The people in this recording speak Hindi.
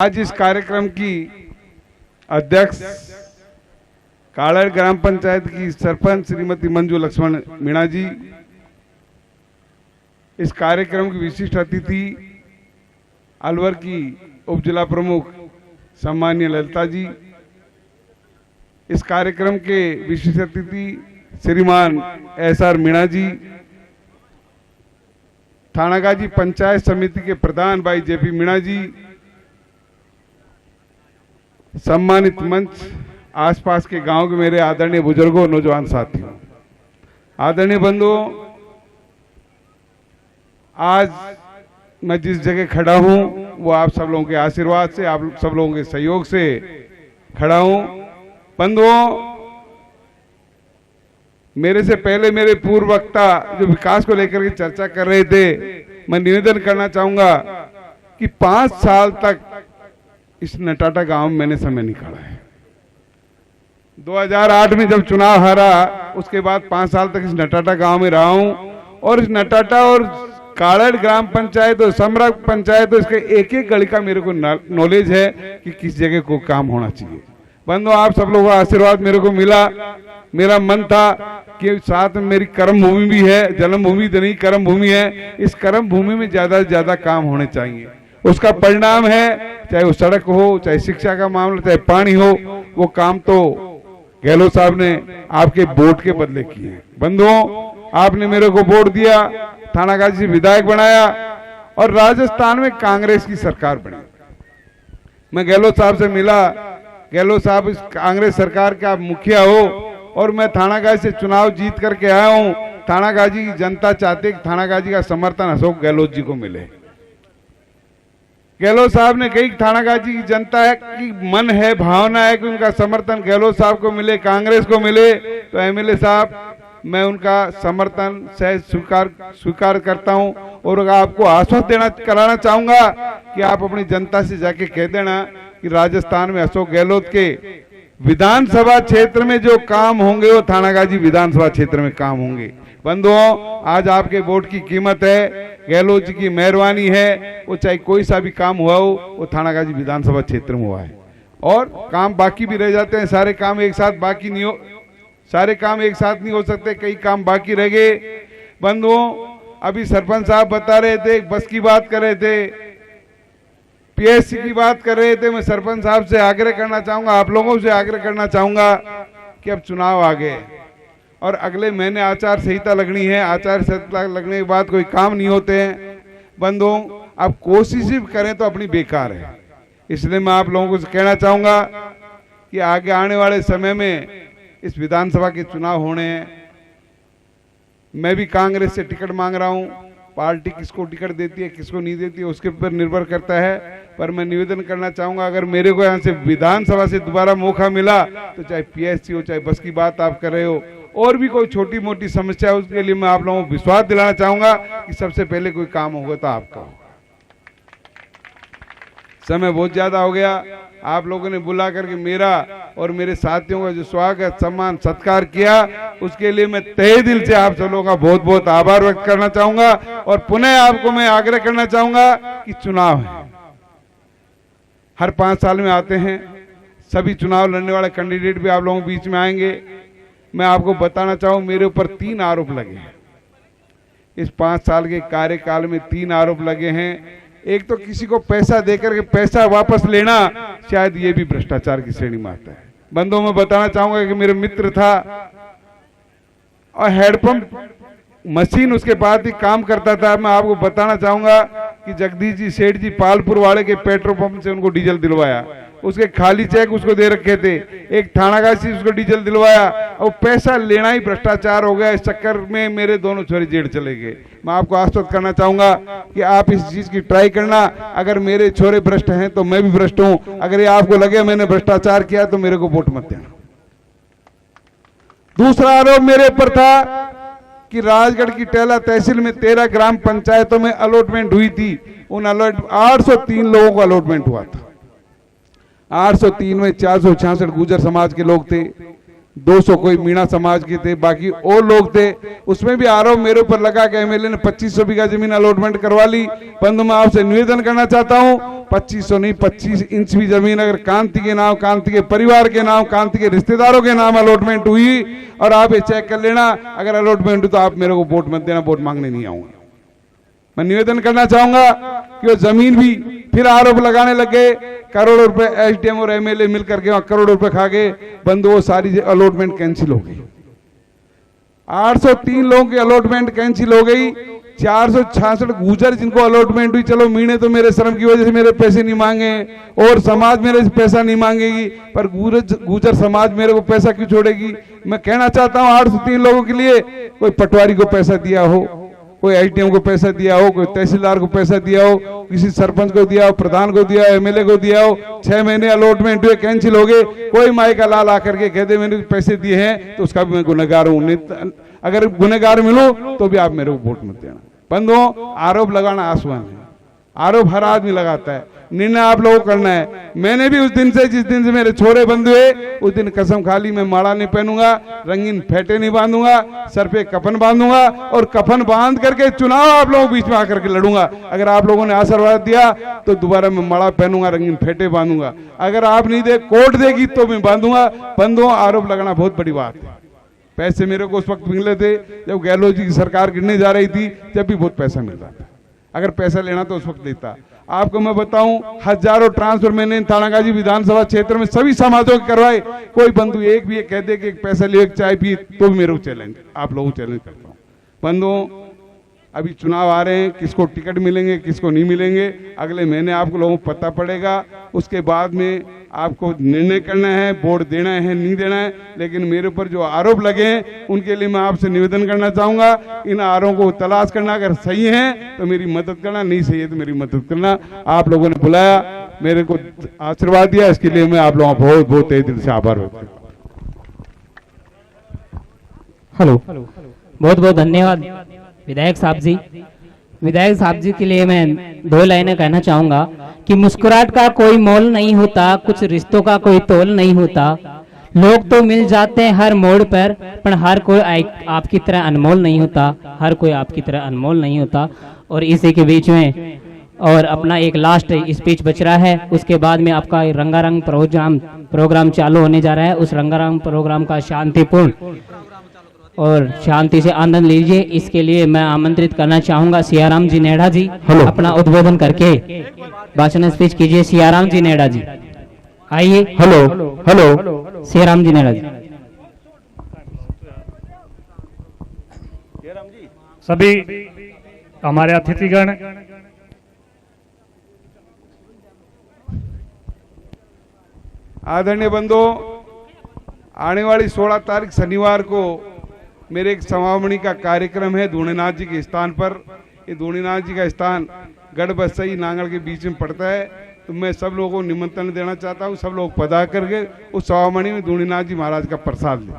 आज इस कार्यक्रम की अध्यक्ष कालड़ ग्राम पंचायत की सरपंच श्रीमती मंजू लक्ष्मण मीणा जी, इस कार्यक्रम की विशिष्ट अतिथि अलवर की उप जिला प्रमुख सम्माननीय ललिता जी, इस कार्यक्रम के विशिष्ट अतिथि श्रीमान SR मीणा जी, थानागाजी पंचायत समिति के प्रधान भाई JP मीणा जी, सम्मानित मंच, आसपास के गांव के मेरे आदरणीय बुजुर्गों, नौजवान साथियों, आदरणीय बंधुओं, आज मैं जिस जगह खड़ा हूं वो आप सब लोगों के आशीर्वाद से, आप सब लोगों के सहयोग से खड़ा हूं। बंधुओं, मेरे से पहले मेरे पूर्व वक्ता जो विकास को लेकर के चर्चा कर रहे थे, मैं निवेदन करना चाहूंगा कि 5 साल तक इस नटाटा गांव में मैंने समय निकाला है। 2008 में जब चुनाव हारा, उसके बाद 5 साल तक इस नटाटा गांव में रहा हूं और इस नटाटा और कालड़ ग्राम पंचायत और समरा पंचायत, इसके एक एक गली का मेरे को नॉलेज है कि किस जगह को काम होना चाहिए। बंधुओं, आप सब लोगों का आशीर्वाद मेरे को मिला। मेरा मन था कि साथ में मेरी कर्म भूमि भी है, जन्मभूमि तो नहीं, कर्म भूमि है। इस कर्म भूमि में ज्यादा से ज्यादा काम होने चाहिए। उसका परिणाम है, चाहे वो सड़क हो, चाहे शिक्षा का मामला, चाहे पानी हो, वो काम तो गहलोत साहब ने आपके वोट के बदले किए हैं। बंधुओं, आपने मेरे को वोट दिया, थानागाजी से विधायक बनाया और राजस्थान में कांग्रेस की सरकार बनी। मैं गहलोत साहब से मिला, गहलोत साहब इस कांग्रेस सरकार के आप मुखिया हो और मैं थानागाजी से चुनाव जीत करके आया हूं। थानागाजी की जनता चाहती है कि थानागाजी का समर्थन अशोक गहलोत जी को मिले। गहलोत साहब ने कही थानागाजी की जनता है कि मन है, भावना है कि उनका समर्थन गहलोत साहब को मिले, कांग्रेस को मिले। तो MLA साहब, मैं उनका समर्थन सहज स्वीकार करता हूं और आपको आश्वस्त कराना चाहूंगा कि आप अपनी जनता से जाके कह देना कि राजस्थान में अशोक गहलोत के विधानसभा क्षेत्र में जो काम होंगे वो थानागाजी विधानसभा क्षेत्र में काम होंगे। बंधुओं, आज आपके वोट की कीमत है, गहलोत जी की मेहरबानी है। वो चाहे कोई सा भी काम हुआ हो, वो थानागाजी विधानसभा क्षेत्र में हुआ है और काम बाकी भी रह जाते हैं। सारे काम एक साथ बाकी नहीं हो, सारे काम एक साथ नहीं हो सकते, कई काम बाकी रह गए। बंधुओं, अभी सरपंच साहब बता रहे थे, बस की बात कर रहे थे, PSC की बात कर रहे थे। मैं सरपंच साहब से आग्रह करना चाहूंगा, आप लोगों से आग्रह करना चाहूंगा कि अब चुनाव आ गए और अगले महीने आचार संहिता लगनी है। आचार संहिता लगने के बाद कोई काम नहीं होते हैं। बंधुओं, अब कोशिश भी करें तो अपनी बेकार है। इसलिए मैं आप लोगों को कहना चाहूंगा कि आगे आने वाले समय में इस विधानसभा के चुनाव होने हैं। मैं भी कांग्रेस से टिकट मांग रहा हूं। पार्टी किसको टिकट देती है, किसको नहीं देती है, उसके ऊपर निर्भर करता है। पर मैं निवेदन करना चाहूंगा, अगर मेरे को यहाँ से विधानसभा से दोबारा मौका मिला तो चाहे PSC हो, चाहे बस की बात आप कर रहे हो, और भी कोई छोटी मोटी समस्या है, उसके लिए मैं आप लोगों को विश्वास दिलाना चाहूंगा कि सबसे पहले कोई काम होगा तो आपका होगा। समय बहुत ज्यादा हो गया। आप लोगों ने बुला करके मेरा और मेरे साथियों का जो स्वागत, सम्मान, सत्कार किया, उसके लिए मैं तहे दिल से आप सब लोगों का बहुत बहुत आभार व्यक्त करना चाहूंगा। और पुनः आपको मैं आग्रह करना चाहूंगा कि चुनाव है, हर 5 साल में आते हैं। सभी चुनाव लड़ने वाले कैंडिडेट भी आप लोगों के बीच में आएंगे। मैं आपको बताना चाहूं, मेरे ऊपर 3 आरोप लगे हैं। इस 5 साल के कार्यकाल में 3 आरोप लगे हैं। एक तो किसी को पैसा देकर के पैसा वापस लेना, शायद ये भी भ्रष्टाचार की श्रेणी में आता है। बंधुओं, मैं बताना चाहूंगा कि मेरे मित्र था और हैंडपंप मशीन उसके पास ही काम करता था। मैं आपको बताना चाहूंगा कि जगदीश जी सेठ जी पालपुर वाले के पेट्रोल पंप से उनको डीजल दिलवाया। उसके खाली चेक उसको दे रखे थे। एक थानागाजी से उसको डीजल दिलवाया और पैसा लेना ही भ्रष्टाचार हो गया। इस चक्कर में मेरे दोनों छोरे जेल चले गए। मैं आपको आश्वस्त करना चाहूंगा कि आप इस चीज की ट्राई करना। अगर मेरे छोरे भ्रष्ट हैं तो मैं भी भ्रष्ट हूं। अगर ये आपको लगे मैंने भ्रष्टाचार किया तो मेरे को वोट मत देना। दूसरा आरोप मेरे ऊपर था कि राजगढ़ की टेला तहसील में 13 ग्राम पंचायतों में अलॉटमेंट हुई थी। उन 803 लोगों को अलॉटमेंट हुआ था। 803 में 466 गुर्जर समाज के लोग थे, 200 कोई मीणा समाज के थे, बाकी और लोग थे। उसमें भी आरोप मेरे ऊपर लगा कि एमएलए ने 2500 बीघा जमीन अलॉटमेंट करवा ली। बंधु मैं आपसे निवेदन करना चाहता हूं, 2500 नहीं 25 इंच भी जमीन अगर कांति के नाम, कांति के परिवार के नाम, कांति के रिश्तेदारों के नाम अलॉटमेंट हुई, और आप ये चेक कर लेना, अगर अलॉटमेंट हुई तो आप मेरे को वोट मत देना, वोट मांगने नहीं आऊंगा। मैं निवेदन करना चाहूंगा कि वो जमीन भी फिर आरोप लगाने लगे, करोड़ों रुपए एसडीएम और एमएलए मिलकर के करोड़ों रुपए खा गए। बंधु वो सारी अलॉटमेंट कैंसिल हो गई। 803 लोगों की अलॉटमेंट कैंसिल हो गई। 466 गुजर जिनको अलॉटमेंट हुई, चलो मीणे तो मेरे श्रम की वजह से मेरे पैसे नहीं मांगे और समाज मेरे से पैसा नहीं मांगेगी, पर गुजर समाज मेरे को पैसा क्यों छोड़ेगी। मैं कहना चाहता हूं 803 लोगों के लिए, कोई पटवारी को पैसा दिया हो, कोई एसडीएम को पैसा दिया हो, कोई तहसीलदार को पैसा दिया हो, किसी सरपंच को दिया हो, प्रधान को दिया हो, एमएलए को दिया हो, 6 महीने अलॉटमेंट हुए कैंसिल हो गए, कोई माई का लाल आकर के कह दे मैंने पैसे दिए हैं तो उसका भी मैं गुनहगार हूं। अगर गुनहगार मिलूं तो भी आप मेरे को वोट मत देना। बंधुओं, आरोप लगाना आसान है, आरोप हर आदमी लगाता है, निर्णय आप लोगों को करना है। मैंने भी उस दिन से, जिस दिन से मेरे छोरे बंद हुए, उस दिन कसम खा ली मैं माला नहीं पहनूंगा, रंगीन फेटे नहीं बांधूंगा, सर पे कफन बांधूंगा और कफन बांध करके चुनाव आप लोगों के बीच में आकर के लड़ूंगा। अगर आप लोगों ने आशीर्वाद दिया तो दोबारा मैं माला पहनूंगा, रंगीन फेटे बांधूंगा। अगर आप नहीं दे, कोर्ट देगी तो मैं बांधूंगा। बंधुओं, आरोप लगाना बहुत बड़ी बात है। पैसे मेरे को उस वक्त मिले थे जब गहलोत जी की सरकार गिरने जा रही थी, जब भी बहुत पैसा मिल रहा था। अगर पैसा लेना तो उस वक्त देता। आपको मैं बताऊं, हजारों ट्रांसफर मैंने थानागाजी विधानसभा क्षेत्र में सभी समाजों के करवाए। कोई बंधु एक भी कह दे कि पैसा लिए चाय पी तो भी मेरे को चैलेंज, आप लोगों को चैलेंज करता हूं। बंधुओं, अभी चुनाव आ रहे हैं, किसको टिकट मिलेंगे किसको नहीं मिलेंगे अगले महीने आप लोगों को पता पड़ेगा। उसके बाद में आपको निर्णय करना है, वोट देना है नहीं देना है। लेकिन मेरे ऊपर जो आरोप लगे हैं उनके लिए मैं आपसे निवेदन करना चाहूंगा, इन आरोपों को तलाश करना, अगर सही है तो मेरी मदद करना, नहीं सही है तो मेरी मदद करना। आप लोगों ने बुलाया, मेरे को आशीर्वाद दिया, इसके लिए मैं आप लोगों का बहुत बहुत तहे दिल से आभार व्यक्त करता हूं। हेलो, बहुत बहुत धन्यवाद विधायक साहब जी। विधायक साहब जी के लिए मैं 2 लाइनें कहना चाहूंगा कि मुस्कुराहट का कोई मोल नहीं होता, कुछ रिश्तों का कोई तोल नहीं होता। लोग तो मिल जाते हैं हर मोड़ पर हर कोई आपकी तरह अनमोल नहीं होता, हर कोई आपकी तरह अनमोल नहीं होता। और इसी के बीच में और अपना एक लास्ट स्पीच बच रहा है, उसके बाद में आपका रंगारंग प्रोग्राम चालू होने जा रहा है। उस रंगारंग प्रोग्राम का शांतिपूर्ण और शांति से आनंद लीजिए। इसके लिए मैं आमंत्रित करना चाहूंगा सियाराम जी नेड़ा जी, अपना उद्बोधन करके भाषण स्पीच कीजिए। सियाराम जी नेड़ा जी आइए। हेलो हेलो, सियाराम जी नेड़ा जी। सभी हमारे अतिथिगण, आदरणीय बंधुओं, आने वाली 16 तारीख शनिवार को मेरे एक समावणी का कार्यक्रम है धूणीनाथ जी के स्थान पर। ये धूणीनाथ जी का स्थान गढ़ बसई नांगल के बीच में पड़ता है। तो मैं सब लोगों को निमंत्रण देना चाहता हूँ, सब लोग पधार करके उस समावणी में धूणीनाथ जी महाराज का प्रसाद लें।